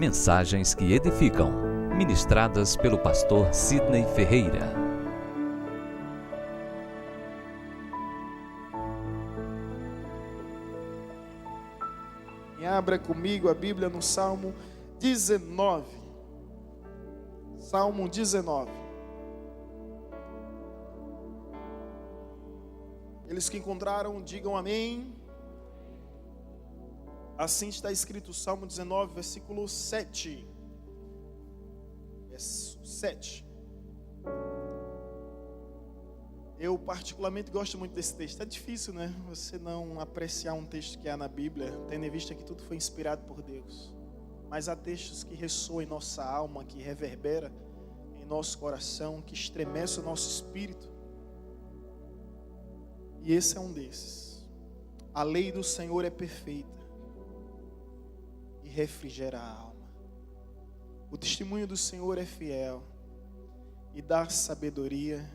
Mensagens que edificam, ministradas pelo pastor Sidney Ferreira. E abra comigo a Bíblia no Salmo 19. Salmo 19. Eles que encontraram, digam amém. Assim está escrito, Salmo 19, versículo 7. Verso 7. Eu particularmente gosto muito desse texto. É difícil, né? Você não apreciar um texto que há na Bíblia, tendo em vista que tudo foi inspirado por Deus. Mas há textos que ressoam em nossa alma, que reverbera em nosso coração, que estremece o nosso espírito. E esse é um desses. A lei do Senhor é perfeita e refrigera a alma. O testemunho do Senhor é fiel e dá sabedoria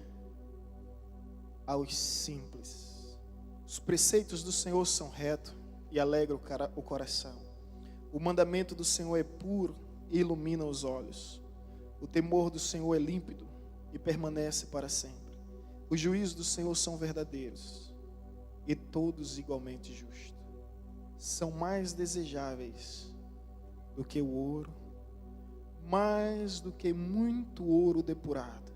aos simples. Os preceitos do Senhor são retos e alegram o coração. O mandamento do Senhor é puro e ilumina os olhos. O temor do Senhor é límpido e permanece para sempre. Os juízos do Senhor são verdadeiros e todos igualmente justos. São mais desejáveis do que o ouro, mais do que muito ouro depurado.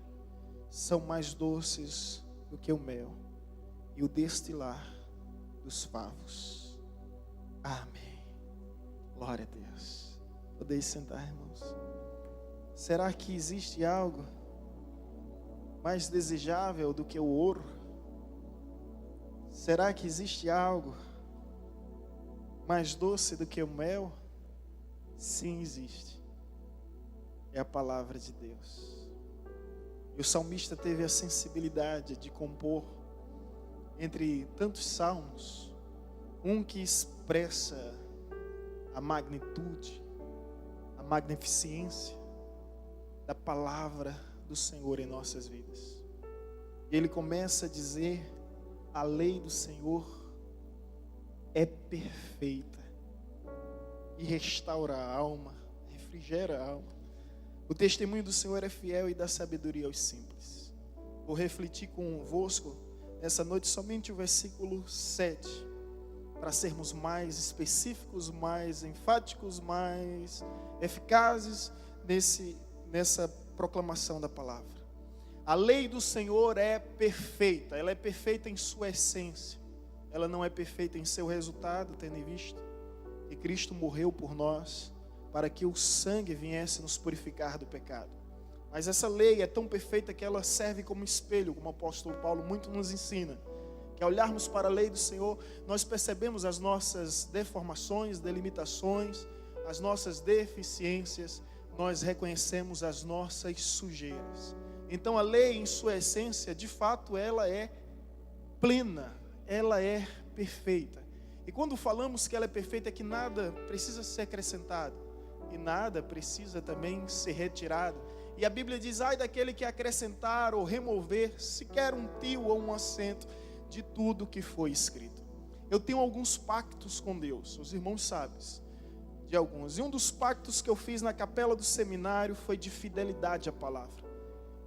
São mais doces do que o mel e o destilar dos favos. Amém. Glória a Deus. Podeis sentar, irmãos. Será que existe algo mais desejável do que o ouro? Será que existe algo mais doce do que o mel? Sim, existe. É a palavra de Deus. E o salmista teve a sensibilidade de compor, entre tantos salmos, um que expressa a magnitude, a magnificência da palavra do Senhor em nossas vidas. E ele começa a dizer: a lei do Senhor é perfeita e restaura a alma, refrigera a alma. O testemunho do Senhor é fiel e dá sabedoria aos simples. Vou refletir convosco nessa noite somente o versículo 7, para sermos mais específicos, mais enfáticos, mais eficazes nessa proclamação da palavra. A lei do Senhor é perfeita, ela é perfeita em sua essência. Ela não é perfeita em seu resultado, tendo em vista que Cristo morreu por nós, para que o sangue viesse nos purificar do pecado. Mas essa lei é tão perfeita que ela serve como espelho, como o apóstolo Paulo muito nos ensina. Que ao olharmos para a lei do Senhor, nós percebemos as nossas deformações, delimitações, as nossas deficiências, nós reconhecemos as nossas sujeiras. Então a lei em sua essência, de fato, ela é plena, ela é perfeita. E quando falamos que ela é perfeita, é que nada precisa ser acrescentado e nada precisa também ser retirado. E a Bíblia diz: ai daquele que acrescentar ou remover sequer um tio ou um acento de tudo que foi escrito. Eu tenho alguns pactos com Deus, os irmãos sabem de alguns. E um dos pactos que eu fiz na capela do seminário foi de fidelidade à palavra.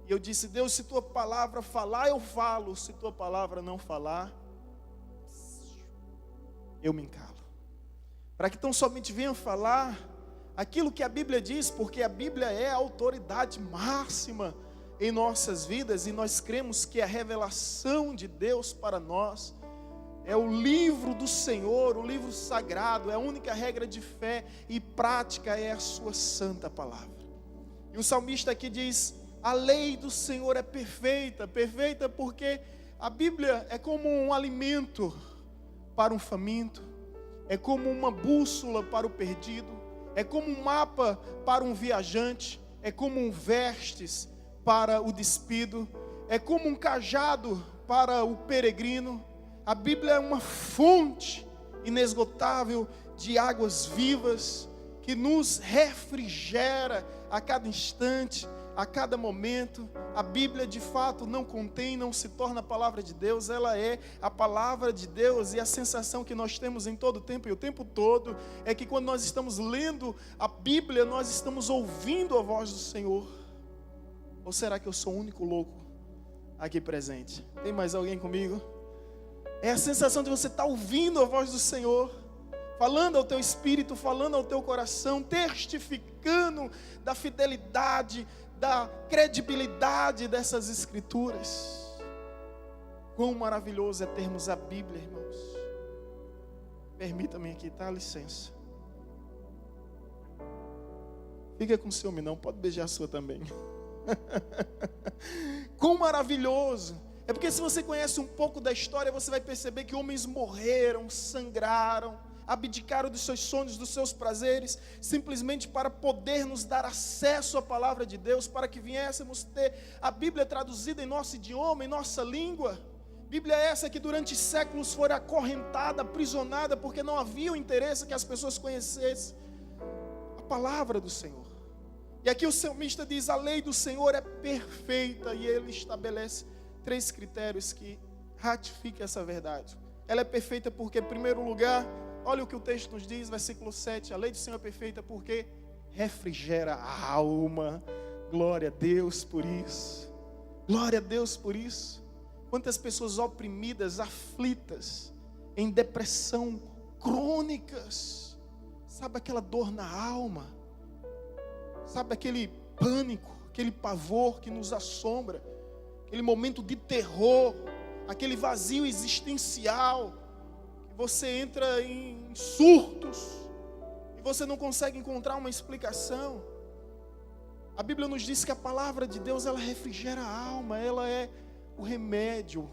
E eu disse: Deus, se tua palavra falar, eu falo. Se tua palavra não falar, eu me encalo. Para que tão somente venha falar aquilo que a Bíblia diz, porque a Bíblia é a autoridade máxima em nossas vidas, e nós cremos que a revelação de Deus para nós é o livro do Senhor, o livro sagrado, é a única regra de fé e prática, é a sua santa palavra. E o salmista aqui diz: a lei do Senhor é perfeita, perfeita porque a Bíblia é como um alimento para um faminto, é como uma bússola para o perdido, é como um mapa para um viajante, é como um vestes para o despido, é como um cajado para o peregrino. A Bíblia é uma fonte inesgotável de águas vivas que nos refrigera a cada instante, a cada momento. A Bíblia de fato não se torna a palavra de Deus, ela é a palavra de Deus. E a sensação que nós temos em todo o tempo e o tempo todo é que quando nós estamos lendo a Bíblia, nós estamos ouvindo a voz do Senhor. Ou será que eu sou o único louco aqui presente? Tem mais alguém comigo? É a sensação de você estar ouvindo a voz do Senhor, falando ao teu espírito, falando ao teu coração, testificando da fidelidade, da credibilidade dessas escrituras. Quão maravilhoso é termos a Bíblia, irmãos. Permita-me aqui, tá? Licença. Fica com ciúme não, pode beijar a sua também. Quão maravilhoso. É porque se você conhece um pouco da história, você vai perceber que homens morreram, sangraram, abdicaram dos seus sonhos, dos seus prazeres, simplesmente para poder nos dar acesso à palavra de Deus, para que viéssemos ter a Bíblia traduzida em nosso idioma, em nossa língua. Bíblia essa que durante séculos foi acorrentada, aprisionada, porque não havia o interesse que as pessoas conhecessem a palavra do Senhor. E aqui o salmista diz: a lei do Senhor é perfeita, e ele estabelece 3 critérios que ratificam essa verdade. Ela é perfeita porque, em primeiro lugar, olha o que o texto nos diz, versículo 7. A lei do Senhor é perfeita porque refrigera a alma. Glória a Deus por isso. Glória a Deus por isso. Quantas pessoas oprimidas, aflitas, em depressão, crônicas. Sabe aquela dor na alma? Sabe aquele pânico, aquele pavor que nos assombra? Aquele momento de terror, aquele vazio existencial, que você entra em surtos e você não consegue encontrar uma explicação. A Bíblia nos diz que a palavra de Deus, ela refrigera a alma, ela é o remédio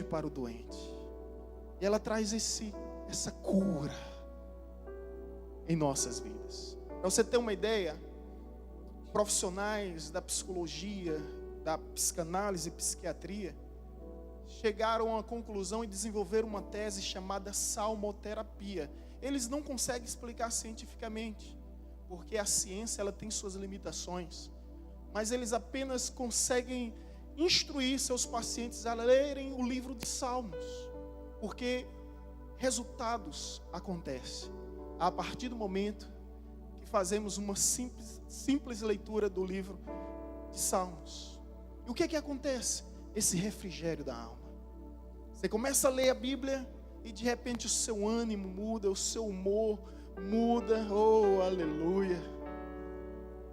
para o doente. E ela traz essa cura em nossas vidas. Para você ter uma ideia, profissionais da psicologia, da psicanálise e psiquiatria chegaram à conclusão e desenvolveram uma tese chamada salmoterapia. Eles não conseguem explicar cientificamente, porque a ciência ela tem suas limitações, mas eles apenas conseguem instruir seus pacientes a lerem o livro de Salmos, porque resultados acontecem a partir do momento que fazemos uma simples leitura do livro de Salmos. E o que acontece? Esse refrigério da alma. Você começa a ler a Bíblia e de repente o seu ânimo muda, o seu humor muda. Oh, aleluia.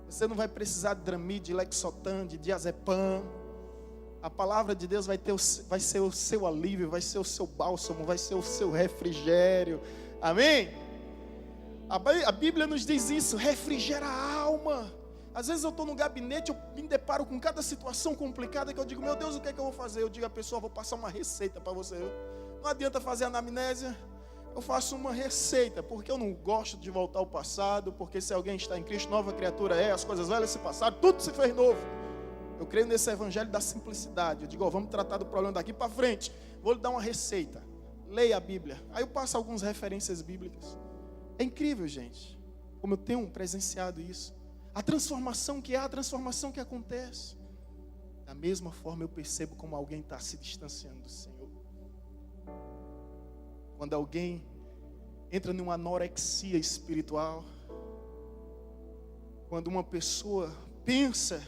Você não vai precisar de Dramid, de Lexotan, de diazepam. A palavra de Deus vai ser o seu alívio, vai ser o seu bálsamo, vai ser o seu refrigério. Amém? A Bíblia nos diz isso, refrigera a alma. Às vezes eu estou no gabinete, eu me deparo com cada situação complicada que eu digo: meu Deus, o que é que eu vou fazer? Eu digo à pessoa: vou passar uma receita para você. Não adianta fazer anamnésia, eu faço uma receita, porque eu não gosto de voltar ao passado, porque se alguém está em Cristo, nova criatura é, as coisas velhas se passaram, tudo se fez novo. Eu creio nesse evangelho da simplicidade. Eu digo: vamos tratar do problema daqui para frente. Vou lhe dar uma receita. Leia a Bíblia. Aí eu passo algumas referências bíblicas. É incrível, gente, como eu tenho presenciado isso. A transformação que há, a transformação que acontece. Da mesma forma eu percebo como alguém está se distanciando do Senhor. Quando alguém entra numa anorexia espiritual. Quando uma pessoa pensa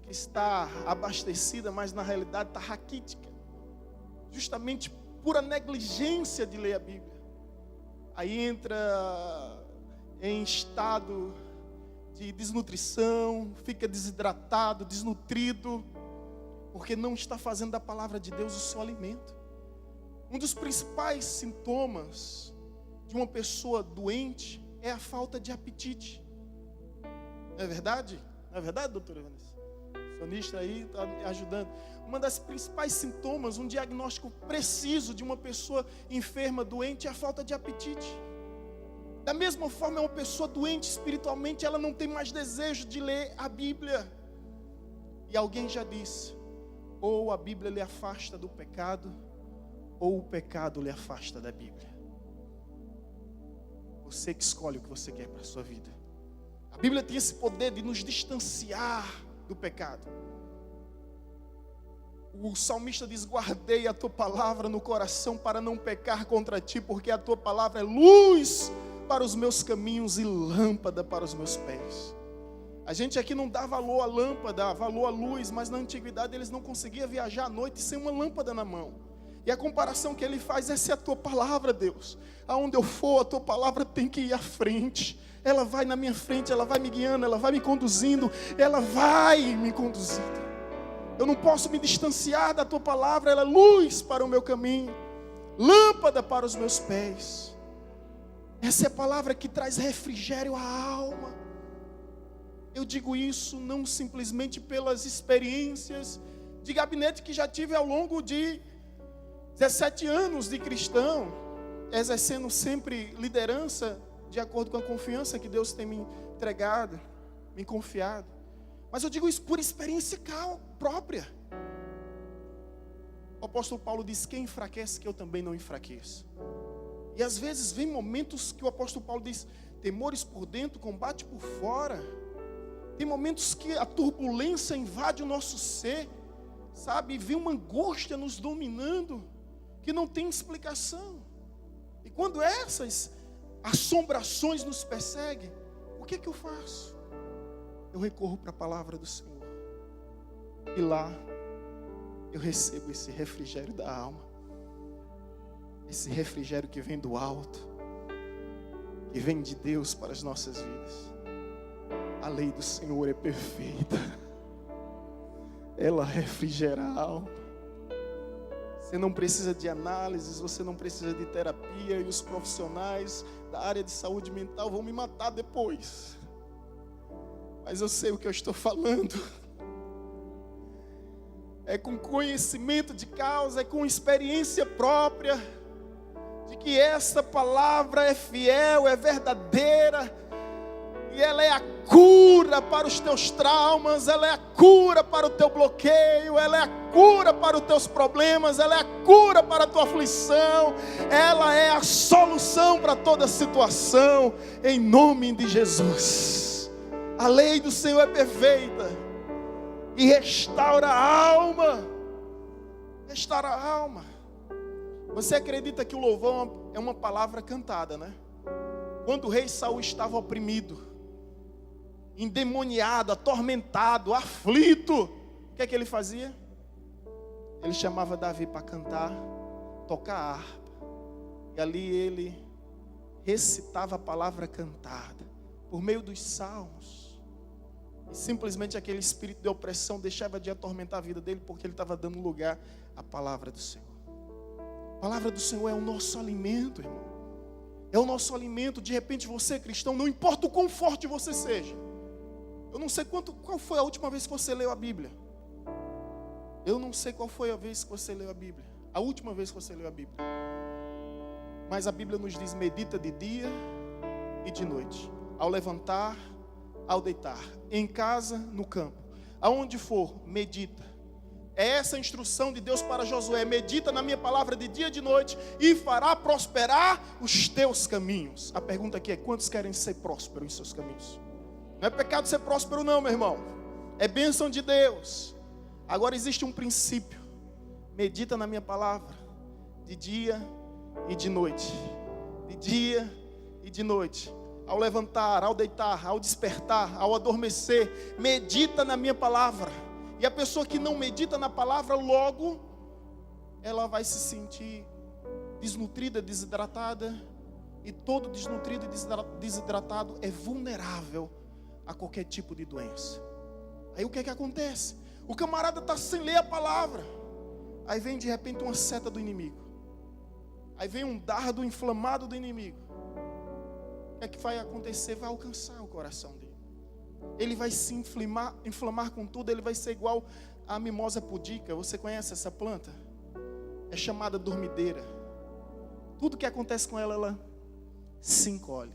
que está abastecida, mas na realidade está raquítica. Justamente por a negligência de ler a Bíblia. Aí entra em estado de desnutrição, fica desidratado, desnutrido, porque não está fazendo da palavra de Deus o seu alimento. Um dos principais sintomas de uma pessoa doente é a falta de apetite. Não é verdade? Não é verdade, doutora Vanessa? O sonista aí está me ajudando. Uma das principais sintomas, um diagnóstico preciso de uma pessoa enferma, doente, é a falta de apetite. Da mesma forma, uma pessoa doente espiritualmente, ela não tem mais desejo de ler a Bíblia. E alguém já disse: ou a Bíblia lhe afasta do pecado, ou o pecado lhe afasta da Bíblia. Você que escolhe o que você quer para a sua vida. A Bíblia tem esse poder de nos distanciar do pecado. O salmista diz: guardei a tua palavra no coração para não pecar contra ti, porque a tua palavra é luz para os meus caminhos e lâmpada para os meus pés. A gente aqui não dá valor à lâmpada, valor à luz, mas na antiguidade eles não conseguiam viajar à noite sem uma lâmpada na mão. E a comparação que ele faz: essa é a tua palavra, Deus. Aonde eu for, a tua palavra tem que ir à frente. Ela vai na minha frente, ela vai me guiando, ela vai me conduzindo, ela vai me conduzindo. Eu não posso me distanciar da tua palavra. Ela é luz para o meu caminho, lâmpada para os meus pés. Essa é a palavra que traz refrigério à alma. Eu digo isso não simplesmente pelas experiências de gabinete que já tive ao longo de 17 anos de cristão, exercendo sempre liderança de acordo com a confiança que Deus tem me entregado, me confiado. Mas eu digo isso por experiência própria. O apóstolo Paulo diz: quem enfraquece, que eu também não enfraqueço. E às vezes vem momentos que o apóstolo Paulo diz: temores por dentro, combate por fora. Tem momentos que a turbulência invade o nosso ser, sabe? E vem uma angústia nos dominando, que não tem explicação. E quando essas assombrações nos perseguem, o que é que eu faço? Eu recorro para a palavra do Senhor. E lá eu recebo esse refrigério da alma. Esse refrigério que vem do alto, que vem de Deus para as nossas vidas. A lei do Senhor é perfeita. Ela refrigera a alma. Você não precisa de análises, você não precisa de terapia. E os profissionais da área de saúde mental vão me matar depois. Mas eu sei o que eu estou falando. É com conhecimento de causa, é com experiência própria, de que essa palavra é fiel, é verdadeira. E ela é a cura para os teus traumas, ela é a cura para o teu bloqueio, ela é a cura para os teus problemas, ela é a cura para a tua aflição, ela é a solução para toda situação, em nome de Jesus. A lei do Senhor é perfeita e restaura a alma. Restaura a alma. Você acredita que o louvor é uma palavra cantada, né? Quando o rei Saul estava oprimido, endemoniado, atormentado, aflito, o que é que ele fazia? Ele chamava Davi para cantar, tocar a harpa. E ali ele recitava a palavra cantada, por meio dos salmos. E simplesmente aquele espírito de opressão deixava de atormentar a vida dele, porque ele estava dando lugar à palavra do Senhor. A palavra do Senhor é o nosso alimento, irmão. É o nosso alimento. De repente você, cristão, não importa o quão forte você seja. Eu não sei qual foi a última vez que você leu a Bíblia. Eu não sei qual foi a vez que você leu a Bíblia. A última vez que você leu a Bíblia. Mas a Bíblia nos diz: medita de dia e de noite. Ao levantar, ao deitar. Em casa, no campo. Aonde for, medita. É essa a instrução de Deus para Josué: medita na minha palavra de dia e de noite, e fará prosperar os teus caminhos. A pergunta aqui é: quantos querem ser prósperos em seus caminhos? Não é pecado ser próspero não, meu irmão. É bênção de Deus. Agora existe um princípio: medita na minha palavra de dia e de noite. De dia e de noite. Ao levantar, ao deitar, ao despertar, ao adormecer, medita na minha palavra. E a pessoa que não medita na palavra, logo ela vai se sentir desnutrida, desidratada. E todo desnutrido e desidratado é vulnerável a qualquer tipo de doença. Aí o que é que acontece? O camarada está sem ler a palavra. Aí vem de repente uma seta do inimigo. Aí vem um dardo inflamado do inimigo. O que é que vai acontecer? Vai alcançar o coração dele. Ele vai se inflamar com tudo. Ele vai ser igual a mimosa pudica. Você conhece essa planta? É chamada dormideira. Tudo que acontece com ela, ela se encolhe.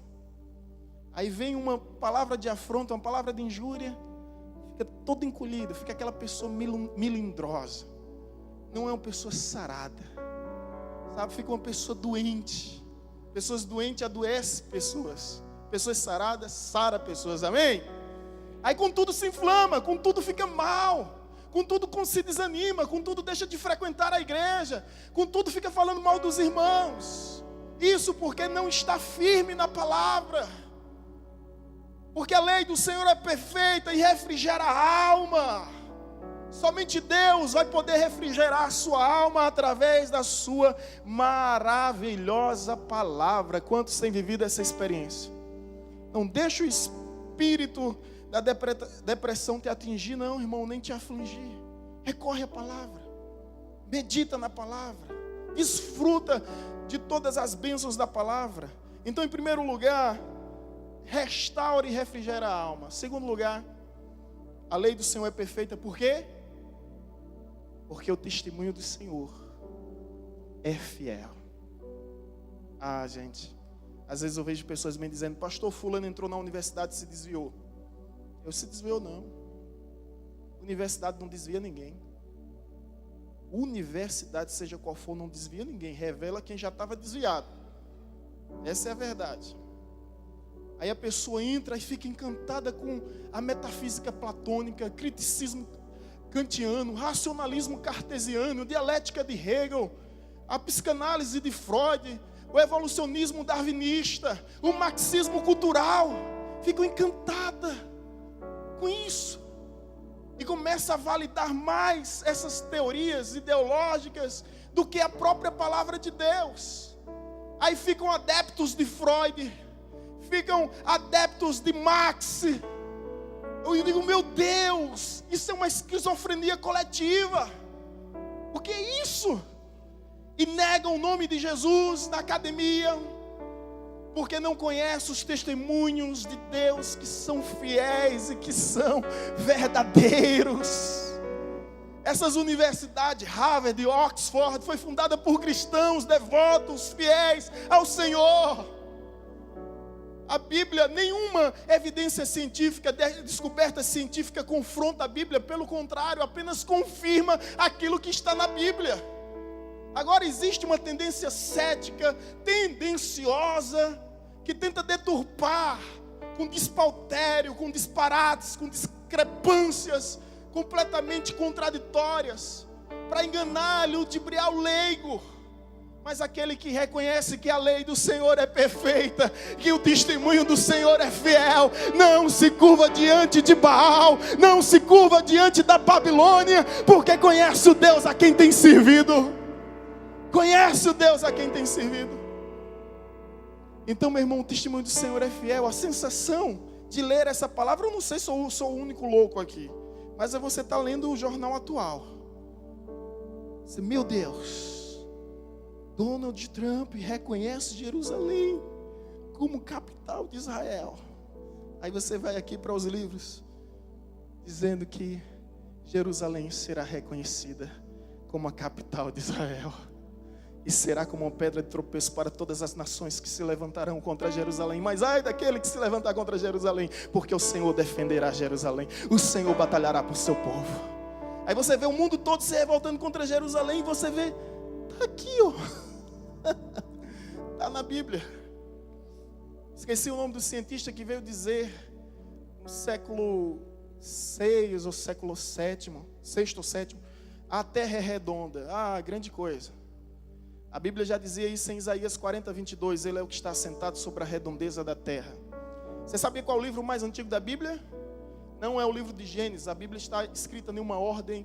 Aí vem uma palavra de afronta, uma palavra de injúria, fica todo encolhido, fica aquela pessoa melindrosa. Não é uma pessoa sarada, sabe? Fica uma pessoa doente. Pessoas doentes adoecem pessoas. Pessoas saradas, sara pessoas, amém? Aí com tudo se inflama, com tudo fica mal, com tudo se desanima, com tudo deixa de frequentar a igreja, com tudo fica falando mal dos irmãos. Isso porque não está firme na palavra. Porque a lei do Senhor é perfeita e refrigera a alma. Somente Deus vai poder refrigerar a sua alma através da sua maravilhosa palavra. Quantos têm vivido essa experiência? Não deixa o espírito da depressão te atingir, não, irmão, nem te afligir. Recorre à palavra, medita na palavra, desfruta de todas as bênçãos da palavra. Então, em primeiro lugar, restaure e refrigera a alma. Segundo lugar, a lei do Senhor é perfeita. Por quê? Porque o testemunho do Senhor é fiel. Ah, gente, às vezes eu vejo pessoas me dizendo: pastor, fulano entrou na universidade e se desviou. Eu se desviou não. Universidade não desvia ninguém. Universidade, seja qual for, não desvia ninguém. Revela quem já estava desviado. Essa é a verdade. Aí a pessoa entra e fica encantada com a metafísica platônica, criticismo kantiano, racionalismo cartesiano, dialética de Hegel, a psicanálise de Freud, o evolucionismo darwinista, o marxismo cultural. Ficam encantada com isso e começa a validar mais essas teorias ideológicas do que a própria palavra de Deus. Aí ficam adeptos de Freud, ficam adeptos de Marx. Eu digo: meu Deus, isso é uma esquizofrenia coletiva. O que é isso? E negam o nome de Jesus na academia, porque não conhecem os testemunhos de Deus que são fiéis e que são verdadeiros. Essas universidades, Harvard e Oxford, foi fundada por cristãos devotos, fiéis ao Senhor. A Bíblia, nenhuma evidência científica, descoberta científica confronta a Bíblia. Pelo contrário, apenas confirma aquilo que está na Bíblia. Agora existe uma tendência cética, tendenciosa, que tenta deturpar com despautério, com disparates, com discrepâncias completamente contraditórias, para enganar, ludibriar o leigo. Mas aquele que reconhece que a lei do Senhor é perfeita, que o testemunho do Senhor é fiel, não se curva diante de Baal, não se curva diante da Babilônia, porque conhece o Deus a quem tem servido. Conhece o Deus a quem tem servido. Então, meu irmão, o testemunho do Senhor é fiel. A sensação de ler essa palavra, eu não sei se eu sou o único louco aqui, mas é você estar lendo o jornal atual. Você, meu Deus, Donald Trump reconhece Jerusalém como capital de Israel. Aí você vai aqui para os livros, dizendo que Jerusalém será reconhecida como a capital de Israel. E será como uma pedra de tropeço para todas as nações que se levantarão contra Jerusalém. Mas ai daquele que se levantar contra Jerusalém, porque o Senhor defenderá Jerusalém. O Senhor batalhará por seu povo. Aí você vê o mundo todo se revoltando contra Jerusalém. E você vê, está aqui, ó. Está na Bíblia. Esqueci o nome do cientista que veio dizer, no século 6 ou século 7, sexto ou sétimo, a terra é redonda. Ah, grande coisa. A Bíblia já dizia isso em Isaías 40, 22. Ele é o que está assentado sobre a redondeza da terra. Você sabia qual é o livro mais antigo da Bíblia? Não é o livro de Gênesis. A Bíblia está escrita em uma ordem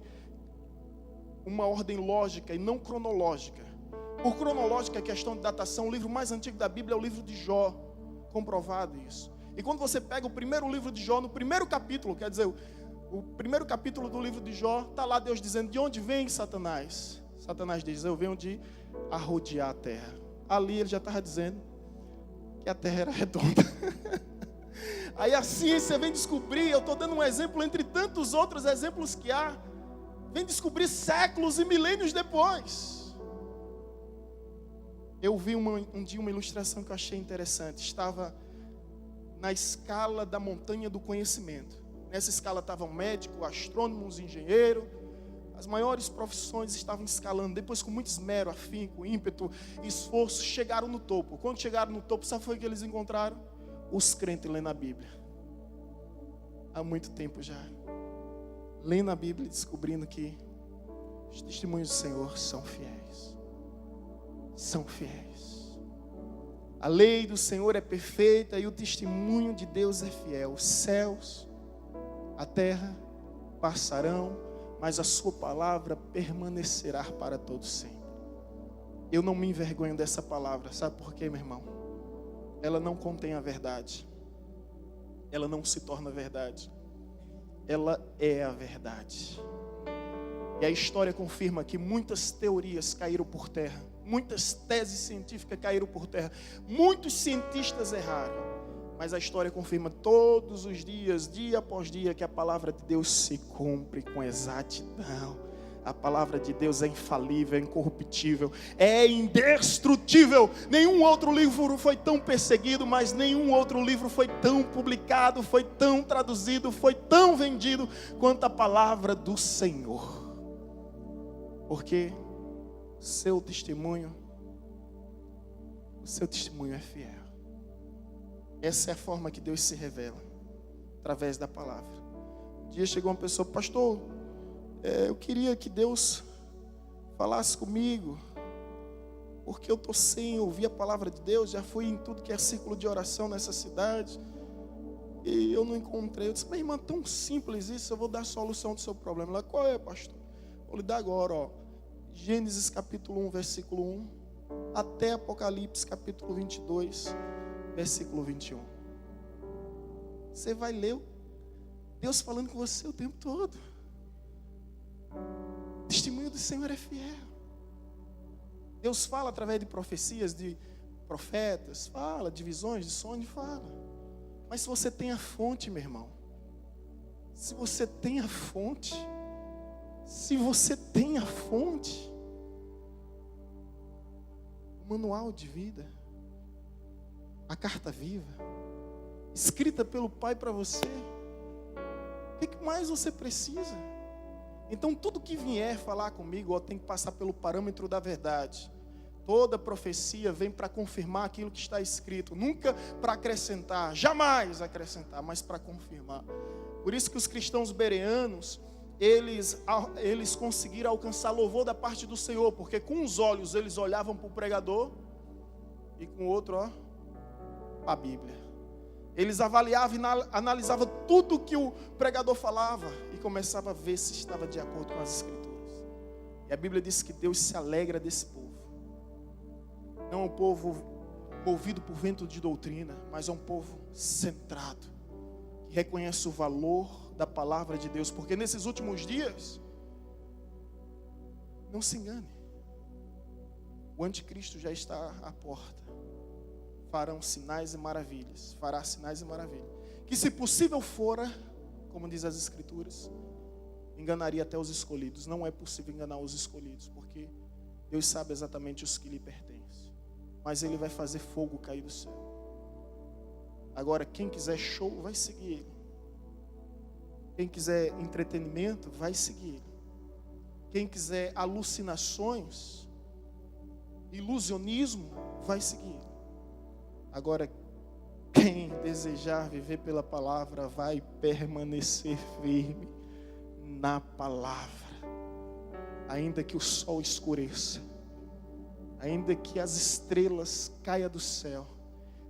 lógica e não cronológica. Por cronológica, a questão de datação, o livro mais antigo da Bíblia é o livro de Jó. Comprovado isso. E quando você pega o primeiro livro de Jó, no primeiro capítulo, quer dizer, o primeiro capítulo do livro de Jó, está lá Deus dizendo: de onde vem Satanás? Satanás diz: eu venho de arrodear a terra. Ali ele já estava dizendo que a terra era redonda. Aí a ciência vem descobrir, eu estou dando um exemplo entre tantos outros exemplos que há, vem descobrir séculos e milênios depois. Eu vi um dia uma ilustração que eu achei interessante. Estava na escala da montanha do conhecimento. Nessa escala estavam médicos, astrônomos, engenheiros. As maiores profissões estavam escalando. Depois, com muito esmero, afinco, ímpeto, esforço, chegaram no topo. Quando chegaram no topo, sabe o que eles encontraram? os crentes lendo a Bíblia. Há muito tempo já. Lendo a Bíblia e descobrindo que os testemunhos do Senhor são fiéis. São fiéis. A lei do Senhor é perfeita e o testemunho de Deus é fiel. Os céus, a terra passarão, mas a sua palavra permanecerá para todo sempre. Eu não me envergonho dessa palavra. Sabe por quê, meu irmão? Ela não contém a verdade. Ela não se torna verdade. Ela é a verdade. E a história confirma que muitas teorias caíram por terra. Muitas teses científicas caíram por terra. Muitos cientistas erraram. Mas a história confirma todos os dias, dia após dia, que a palavra de Deus se cumpre com exatidão. A palavra de Deus é infalível, é incorruptível, é indestrutível. Nenhum outro livro foi tão perseguido, mas nenhum outro livro foi tão publicado, foi tão traduzido, foi tão vendido quanto a palavra do Senhor. Porque o seu testemunho é fiel. Essa é a forma que Deus se revela, através da palavra. Um dia chegou uma pessoa: pastor, eu queria que Deus falasse comigo, porque eu estou sem ouvir a palavra de Deus. Já fui em tudo que é círculo de oração nessa cidade e eu não encontrei. Eu disse: mas irmã, tão simples isso, eu vou dar a solução do seu problema. Ela: qual é, pastor? Vou lhe dar agora, ó. Gênesis capítulo 1, versículo 1, até Apocalipse capítulo 22, versículo 21. Você vai ler Deus falando com você o tempo todo. O testemunho do Senhor é fiel. Deus fala através de profecias, de profetas, fala de visões, de sonhos, fala. Mas se você tem a fonte, meu irmão, se você tem a fonte, o manual de vida, a carta viva, escrita pelo Pai para você, o que mais você precisa? Então tudo que vier falar comigo, tem que passar pelo parâmetro da verdade. Toda profecia vem para confirmar aquilo que está escrito, nunca para acrescentar, jamais acrescentar, mas para confirmar. Por isso que os cristãos bereanos, eles conseguiram alcançar louvor da parte do Senhor, porque com os olhos eles olhavam para o pregador e com o outro, a Bíblia. Eles avaliavam e analisavam tudo que o pregador falava e começavam a ver se estava de acordo com as Escrituras. E a Bíblia diz que Deus se alegra desse povo. Não é um povo movido por vento de doutrina, mas é um povo centrado, que reconhece o valor da palavra de Deus. Porque nesses últimos dias, não se engane, o anticristo já está à porta. Fará sinais e maravilhas. Que se possível fora, como diz as Escrituras, enganaria até os escolhidos. Não é possível enganar os escolhidos, porque Deus sabe exatamente os que lhe pertencem. Mas Ele vai fazer fogo cair do céu. Agora, quem quiser show, vai seguir Ele. Quem quiser entretenimento, vai seguir Ele. Quem quiser alucinações, ilusionismo, vai seguir Ele. Agora, quem desejar viver pela palavra vai permanecer firme na palavra. Ainda que o sol escureça, ainda que as estrelas caiam do céu,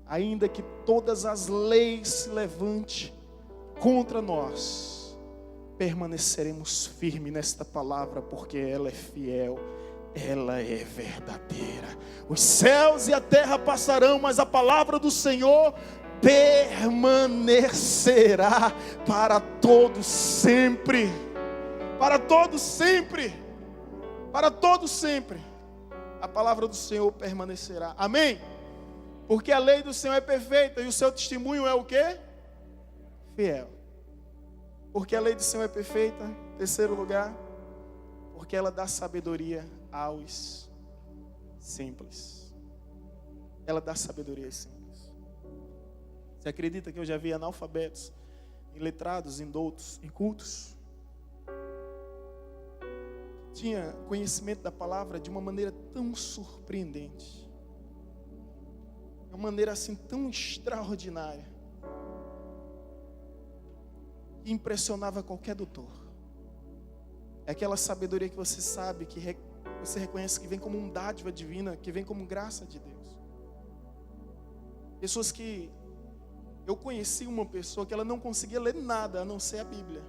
ainda que todas as leis se levantem contra nós, permaneceremos firmes nesta palavra, porque ela é fiel. Ela é verdadeira. Os céus e a terra passarão, mas a palavra do Senhor permanecerá para todo sempre. Para todo sempre. Para todo sempre. A palavra do Senhor permanecerá. Amém? Porque a lei do Senhor é perfeita e o seu testemunho é o quê? Fiel. Porque a lei do Senhor é perfeita. Terceiro lugar, porque ela dá sabedoria aos simples. Ela dá sabedoria aos simples. Você acredita que eu já vi analfabetos, iletrados, indoutos, incultos, que tinha conhecimento da palavra de uma maneira tão surpreendente? de uma maneira assim tão extraordinária, que impressionava qualquer doutor. É aquela sabedoria que você sabe, que você reconhece que vem como uma dádiva divina, que vem como graça de Deus. Pessoas que... Eu conheci uma pessoa que ela não conseguia ler nada a não ser a Bíblia.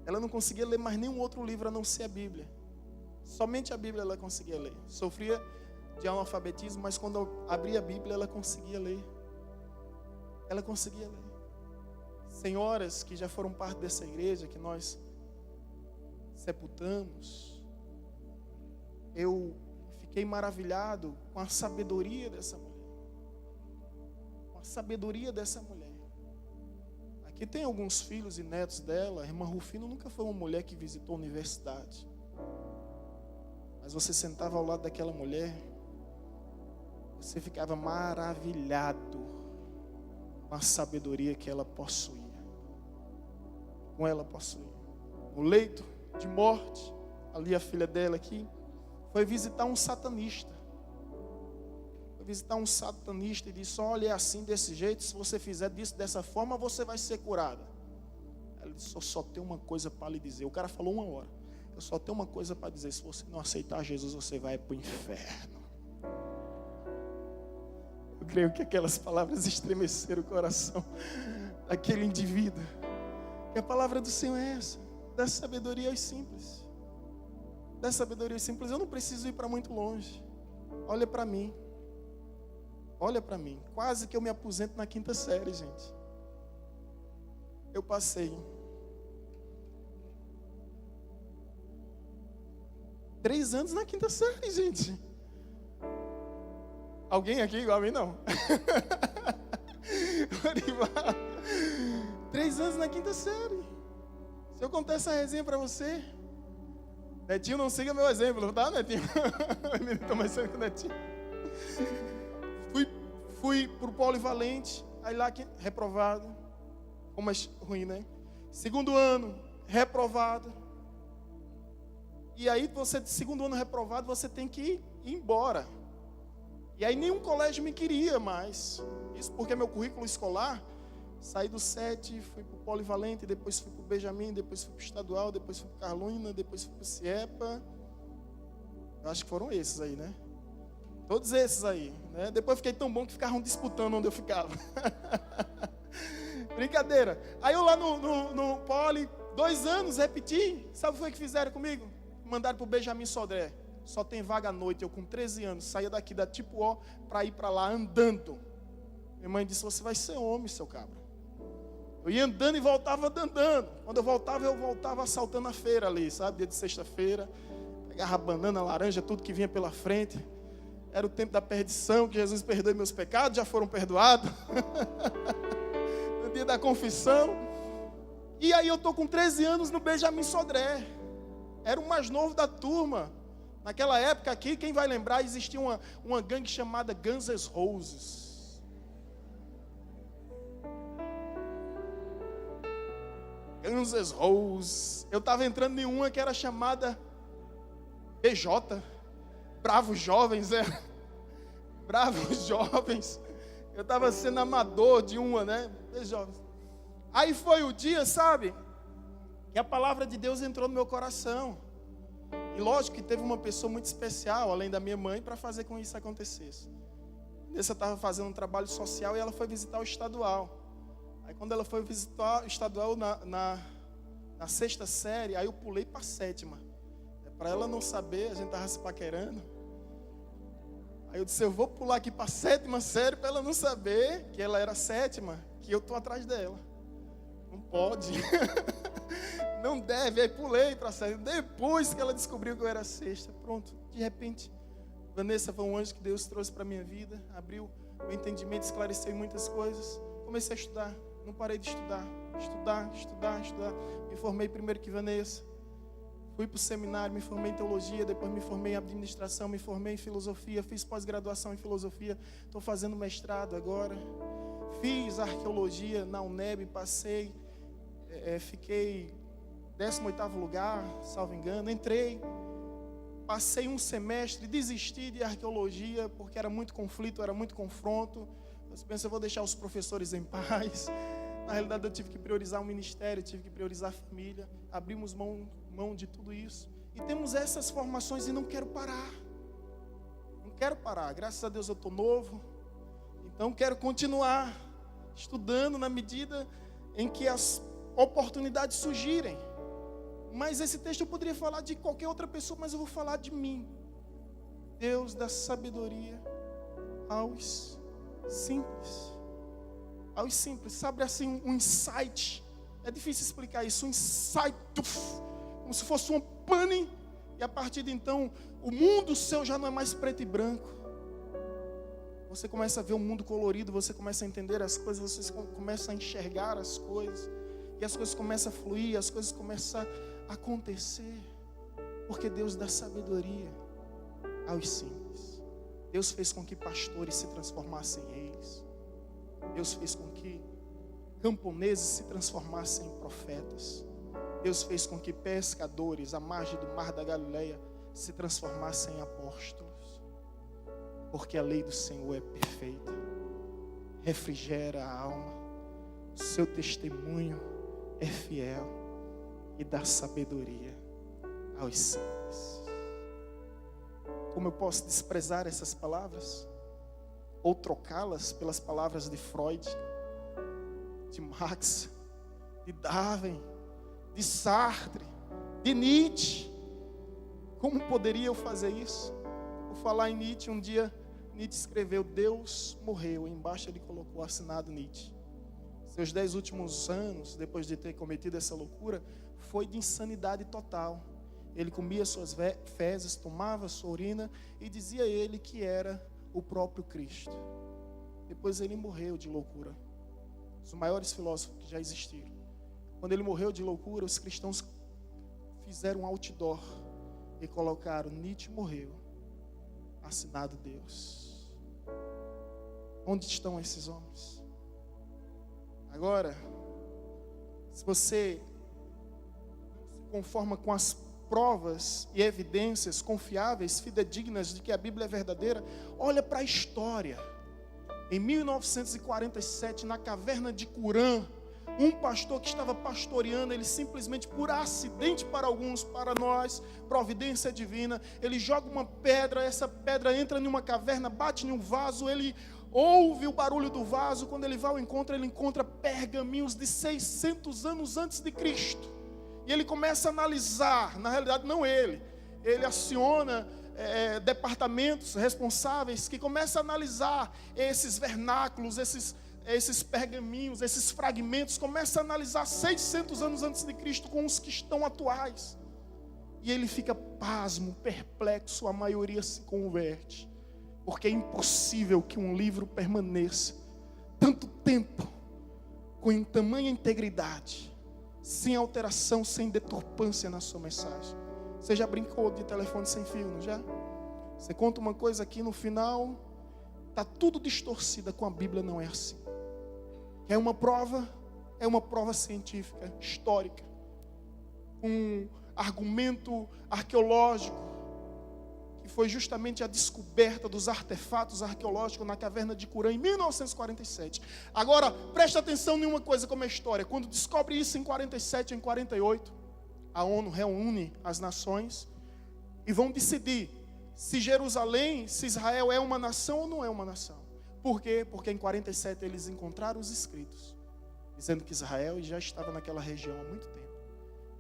Ela não conseguia ler mais nenhum outro livro a não ser a Bíblia. Somente a Bíblia ela conseguia ler. Sofria de analfabetismo, mas quando abria a Bíblia ela conseguia ler. Ela conseguia ler. Senhoras que já foram parte dessa igreja, que nós sepultamos, eu fiquei maravilhado com a sabedoria dessa mulher. A sabedoria dessa mulher. Aqui tem alguns filhos e netos dela. A irmã Rufino nunca foi uma mulher que visitou a universidade, mas você sentava ao lado daquela mulher, você ficava maravilhado com a sabedoria que ela possuía. Com ela possuía. No leito de morte, ali a filha dela aqui, foi visitar um satanista. Visitar um satanista e disse: olha, é assim, desse jeito, se você fizer disso, dessa forma, você vai ser curada. Ela disse: eu só tenho uma coisa para lhe dizer. O cara falou 1 hora. Eu só tenho uma coisa para dizer: se você não aceitar Jesus, você vai para o inferno. Eu creio que aquelas palavras estremeceram o coração daquele indivíduo. E a palavra do Senhor é essa: dá sabedoria aos simples. Dá sabedoria aos simples. Eu não preciso ir para muito longe. Olha para mim. Olha para mim, quase que eu me aposento na 5ª série, gente. Eu passei 3 anos na 5ª série, gente. Alguém aqui igual a mim, não? 3 anos na 5ª série. Se eu contar essa resenha para você, Netinho, não siga meu exemplo, tá, Netinho? O menino tá mais sério que o Netinho. Fui pro Polivalente, aí lá reprovado, ficou mais ruim, né? 2º ano, reprovado. E aí você, 2º ano reprovado, você tem que ir embora. E aí nenhum colégio me queria mais. Isso porque meu currículo escolar, saí do 7, fui pro Polivalente, depois fui pro Benjamin, depois fui pro Estadual, depois fui pro Carolina, depois fui pro Ciepa. Eu acho que foram esses aí, né? Todos esses aí, né? Depois fiquei tão bom que ficavam disputando onde eu ficava. Brincadeira. Aí eu lá no Poli, 2 anos, repeti. Sabe o que foi que fizeram comigo? Mandaram pro Benjamin Sodré. Só tem vaga à noite. Eu com 13 anos, saía daqui da Tipo O para ir para lá andando. Minha mãe disse: você vai ser homem, seu cabra. Eu ia andando e voltava andando. Quando eu voltava assaltando a feira ali, sabe? Dia de sexta-feira. Pegava banana, laranja, tudo que vinha pela frente. Era o tempo da perdição, que Jesus perdoe meus pecados, já foram perdoados. No dia da confissão. E aí eu estou com 13 anos no Benjamin Sodré. Era o mais novo da turma. Naquela época aqui, quem vai lembrar, existia uma gangue chamada Guns N' Roses. Guns N' Roses. Eu estava entrando em uma que era chamada BJ. Bravos Jovens, Bravos Jovens. Eu estava sendo amador de uma, né? Jovens. Aí foi o dia, sabe? Que a palavra de Deus entrou no meu coração. E lógico que teve uma pessoa muito especial, além da minha mãe, para fazer com que isso acontecesse. Nessa estava fazendo um trabalho social e ela foi visitar o estadual. Aí quando ela foi visitar o estadual na 6ª série, aí eu pulei para a 7ª. Para ela não saber, a gente estava se paquerando. Aí eu disse: eu vou pular aqui para a 7ª série para ela não saber que ela era 7ª, que eu estou atrás dela. Não pode. Não deve. Aí pulei para a 7ª. Depois que ela descobriu que eu era 6ª, pronto. De repente, Vanessa foi um anjo que Deus trouxe para a minha vida. Abriu o entendimento, esclareceu muitas coisas. Comecei a estudar. Não parei de estudar. Estudar. Me formei primeiro que Vanessa. Fui para o seminário, me formei em teologia, depois me formei em administração, me formei em filosofia, fiz pós-graduação em filosofia, estou fazendo mestrado agora. Fiz arqueologia na UNEB, passei, fiquei 18º lugar, salvo engano, entrei. passei um semestre, desisti de arqueologia, porque era muito conflito, era muito confronto. Eu pensei, eu vou deixar os professores em paz. Na realidade, eu tive que priorizar o ministério, tive que priorizar a família. Abrimos mão de tudo isso. E temos essas formações e não quero parar. Não quero parar. Graças a Deus eu estou novo. Então quero continuar estudando na medida em que as oportunidades surgirem. Mas esse texto eu poderia falar de qualquer outra pessoa, mas eu vou falar de mim. Deus dá sabedoria aos simples. Aos simples. Sabe assim, um insight. É difícil explicar isso. Um insight. Como se fosse um pane. E a partir de então, o mundo seu já não é mais preto e branco. Você começa a ver o mundo colorido. Você começa a entender as coisas. Você começa a enxergar as coisas. E as coisas começam a fluir. As coisas começam a acontecer. Porque Deus dá sabedoria aos simples. Deus fez com que pastores se transformassem em reis. Deus fez com que camponeses se transformassem em profetas. Deus fez com que pescadores à margem do mar da Galileia se transformassem em apóstolos. Porque a lei do Senhor é perfeita, refrigera a alma, o seu testemunho é fiel e dá sabedoria aos simples. Como eu posso desprezar essas palavras? Ou trocá-las pelas palavras de Freud, de Marx, de Darwin, de Sartre, de Nietzsche? Como poderia eu fazer isso? Vou falar em Nietzsche. Um dia Nietzsche escreveu: Deus morreu. Embaixo ele colocou assinado Nietzsche. Seus 10 últimos anos, depois de ter cometido essa loucura, foi de insanidade total. Ele comia suas fezes, tomava sua urina e dizia ele que era o próprio Cristo. Depois ele morreu de loucura. Os maiores filósofos que já existiram. Quando ele morreu de loucura, os cristãos fizeram um outdoor e colocaram: Nietzsche morreu, assinado Deus. Onde estão esses homens? Agora, se você se conforma com as provas e evidências confiáveis, fidedignas de que a Bíblia é verdadeira, olha para a história. Em 1947, na caverna de Qumran, um pastor que estava pastoreando, ele simplesmente, por acidente para alguns, para nós, providência divina, ele joga uma pedra, essa pedra entra em uma caverna, bate em um vaso, ele ouve o barulho do vaso. Quando ele vai ao encontro, ele encontra pergaminhos de 600 anos antes de Cristo. E ele começa a analisar, na realidade não ele aciona departamentos responsáveis que começam a analisar esses vernáculos, esses pergaminhos, esses fragmentos, começa a analisar 600 anos antes de Cristo com os que estão atuais. E ele fica pasmo, perplexo, a maioria se converte. Porque é impossível que um livro permaneça tanto tempo, com tamanha integridade, sem alteração, sem deturpância na sua mensagem. Você já brincou de telefone sem fio, não já? Você conta uma coisa aqui, no final está tudo distorcido. Com a Bíblia não é assim. É uma prova científica, histórica, um argumento arqueológico, que foi justamente a descoberta dos artefatos arqueológicos na caverna de Qumran em 1947. Agora, preste atenção em uma coisa como é a história. Quando descobre isso em 47, em 48, a ONU reúne as nações e vão decidir se Jerusalém, se Israel é uma nação ou não é uma nação. Por quê? Porque em 47 eles encontraram os escritos dizendo que Israel já estava naquela região há muito tempo.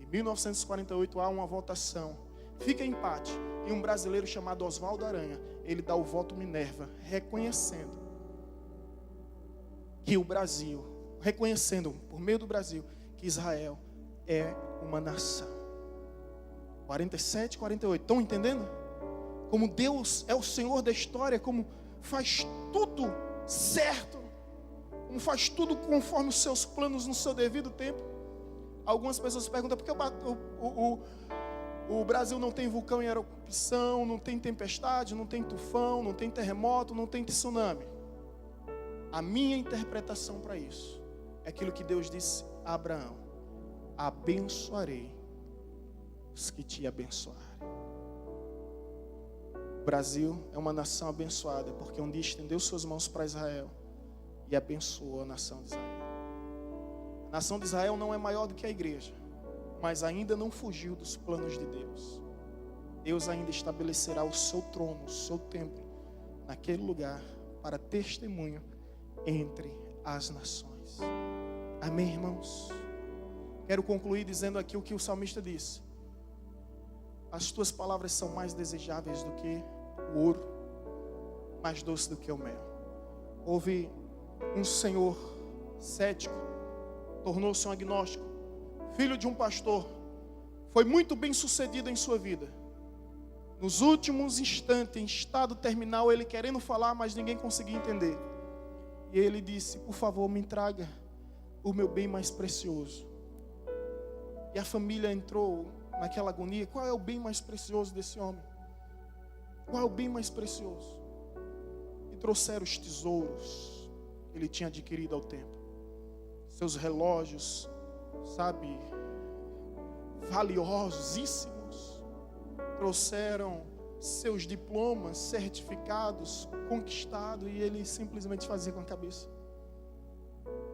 Em 1948 há uma votação, fica empate, e um brasileiro chamado Oswaldo Aranha, ele dá o voto Minerva, reconhecendo que o Brasil, reconhecendo por meio do Brasil, que Israel é uma nação. 47, 48, estão entendendo? Como Deus é o Senhor da história, como faz tudo certo, como faz tudo conforme os seus planos no seu devido tempo. Algumas pessoas perguntam: por que o Brasil não tem vulcão em erupção, não tem tempestade, não tem tufão, não tem terremoto, não tem tsunami? A minha interpretação para isso é aquilo que Deus disse a Abraão: abençoarei os que te abençoarem. Brasil é uma nação abençoada, porque um dia estendeu suas mãos para Israel e abençoou a nação de Israel. A nação de Israel não é maior do que a igreja, mas ainda não fugiu dos planos de Deus. Deus ainda estabelecerá o seu trono, o seu templo, naquele lugar, para testemunho entre as nações. Amém, irmãos? Quero concluir dizendo aqui o que o salmista disse: as tuas palavras são mais desejáveis do que o ouro, mais doce do que o mel. Houve um senhor cético, tornou-se um agnóstico, filho de um pastor, foi muito bem sucedido em sua vida. Nos últimos instantes, em estado terminal, ele querendo falar, mas ninguém conseguia entender. E ele disse: por favor, me traga o meu bem mais precioso. E a família entrou naquela agonia. Qual é o bem mais precioso desse homem? Qual é o bem mais precioso? E trouxeram os tesouros que ele tinha adquirido ao tempo. Seus relógios, valiosíssimos. Trouxeram seus diplomas, certificados, conquistados, e ele simplesmente fazia com a cabeça.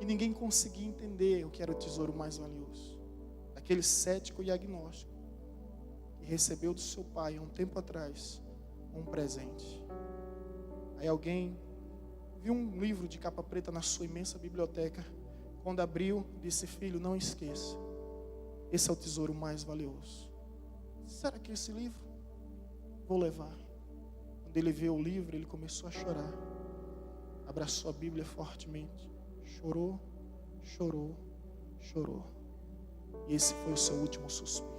E ninguém conseguia entender o que era o tesouro mais valioso. Aquele cético e agnóstico que recebeu do seu pai, há um tempo atrás, um presente. Aí alguém viu um livro de capa preta na sua imensa biblioteca. Quando abriu, disse: filho, não esqueça, esse é o tesouro mais valioso. Será que esse livro? Vou levar. Quando ele viu o livro, ele começou a chorar. Abraçou a Bíblia fortemente. Chorou, chorou, chorou. E esse foi o seu último suspiro.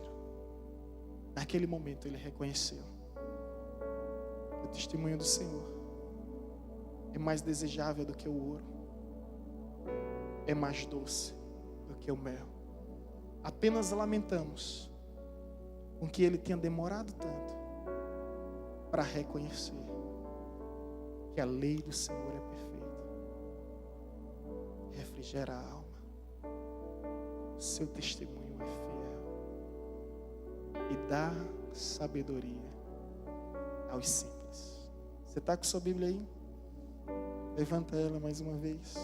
Naquele momento ele reconheceu: o testemunho do Senhor é mais desejável do que o ouro, é mais doce do que o mel. Apenas lamentamos com que ele tenha demorado tanto para reconhecer que a lei do Senhor é perfeita, refrigera a alma, o seu testemunho é fiel e dá sabedoria aos simples. Você está com sua Bíblia aí? Levanta ela mais uma vez.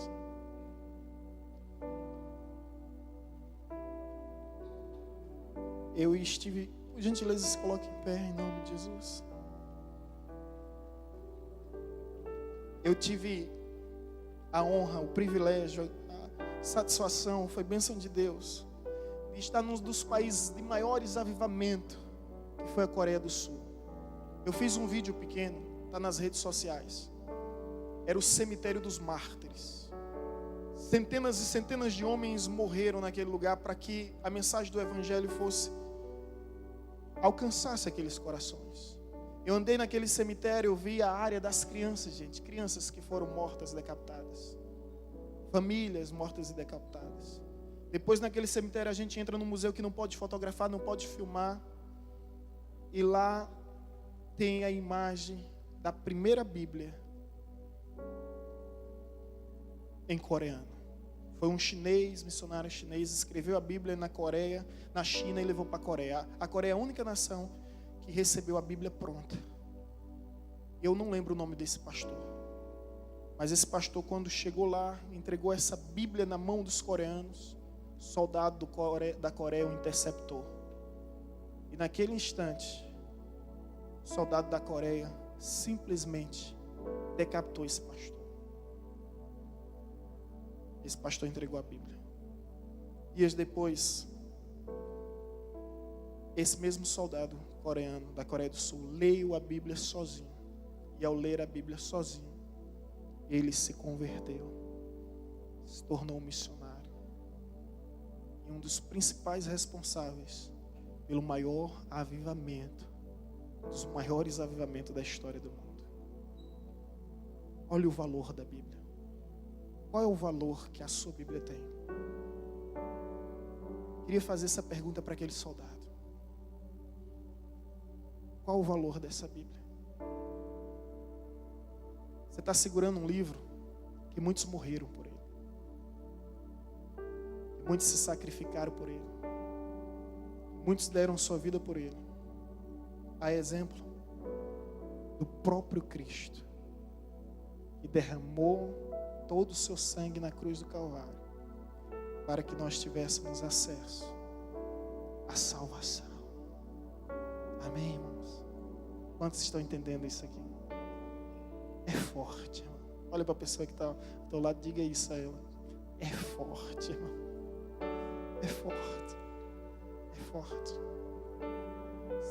Eu estive, por gentileza, se coloque em pé em nome de Jesus. Eu tive a honra, o privilégio, a satisfação, foi bênção de Deus, de estar num dos países de maiores avivamento, que foi a Coreia do Sul. Eu fiz um vídeo pequeno, está nas redes sociais. Era o cemitério dos mártires. Centenas e centenas de homens morreram naquele lugar para que a mensagem do Evangelho alcançasse aqueles corações. Eu andei naquele cemitério, eu vi a área das crianças, gente. Crianças que foram mortas, decapitadas. Famílias mortas e decapitadas. Depois naquele cemitério a gente entra num museu que não pode fotografar, não pode filmar. E lá tem a imagem da primeira Bíblia em coreano. Foi um chinês, missionário chinês, escreveu a Bíblia na Coreia, na China, e levou para a Coreia. A Coreia é a única nação que recebeu a Bíblia pronta. Eu não lembro o nome desse pastor, mas esse pastor, quando chegou lá, entregou essa Bíblia na mão dos coreanos. O soldado da Coreia o interceptou, e naquele instante o soldado da Coreia simplesmente decapitou esse pastor. Esse pastor entregou a Bíblia. Dias depois, esse mesmo soldado coreano da Coreia do Sul leu a Bíblia sozinho. E ao ler a Bíblia sozinho, ele se converteu, se tornou um missionário. E um dos principais responsáveis pelo maior avivamento, um dos maiores avivamentos da história do mundo. Olha o valor da Bíblia. Qual é o valor que a sua Bíblia tem? Queria fazer essa pergunta para aquele soldado. Qual o valor dessa Bíblia? Você está segurando um livro que muitos morreram por ele. Muitos se sacrificaram por ele. Muitos deram sua vida por ele. A exemplo do próprio Cristo, que derramou todo o seu sangue na cruz do Calvário, para que nós tivéssemos acesso à salvação. Amém, irmãos? Quantos estão entendendo isso aqui? É forte, irmão. Olha para a pessoa que está ao teu lado, diga isso a ela. É forte, irmão. É forte. É forte.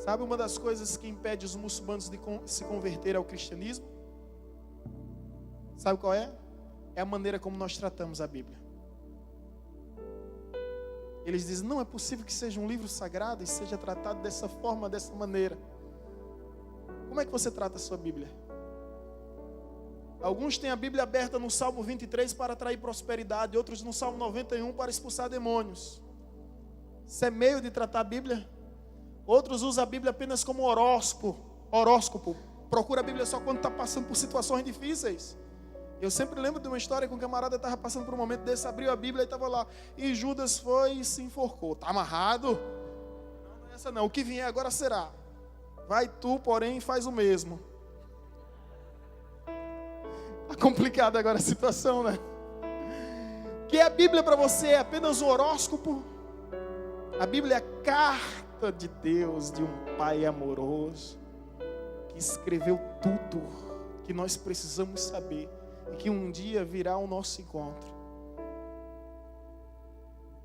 Sabe uma das coisas que impede os muçulmanos de se converter ao cristianismo? Sabe qual é? É a maneira como nós tratamos a Bíblia. Eles dizem, não é possível que seja um livro sagrado e seja tratado dessa forma, dessa maneira. Como é que você trata a sua Bíblia? Alguns têm a Bíblia aberta no Salmo 23 para atrair prosperidade, outros no Salmo 91 para expulsar demônios. Isso é meio de tratar a Bíblia? Outros usam a Bíblia apenas como horóscopo. Procura a Bíblia só quando está passando por situações difíceis. Eu sempre lembro de uma história que um camarada estava passando por um momento desse, abriu a Bíblia e estava lá. E Judas foi e se enforcou. Está amarrado? Não é essa não. O que vier agora será. Vai tu, porém, faz o mesmo. Está complicada agora a situação, né? Que a Bíblia para você é apenas um horóscopo? A Bíblia é a carta de Deus, de um Pai amoroso, que escreveu tudo que nós precisamos saber e que um dia virá ao nosso encontro.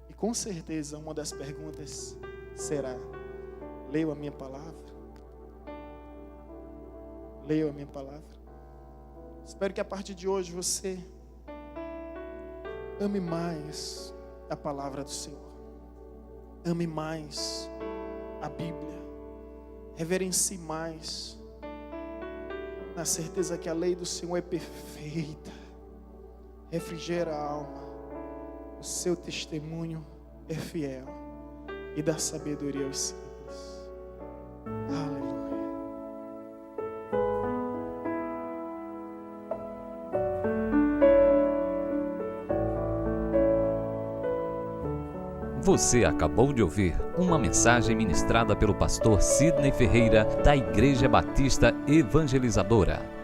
E com certeza uma das perguntas será: leio a minha palavra? Leio a minha palavra? Espero que a partir de hoje você ame mais a palavra do Senhor. Ame mais a Bíblia. Reverencie mais, na certeza que a lei do Senhor é perfeita. Refrigera a alma. O seu testemunho é fiel e dá sabedoria aos simples. Aleluia. Você acabou de ouvir uma mensagem ministrada pelo pastor Sidney Ferreira, da Igreja Batista Evangelizadora.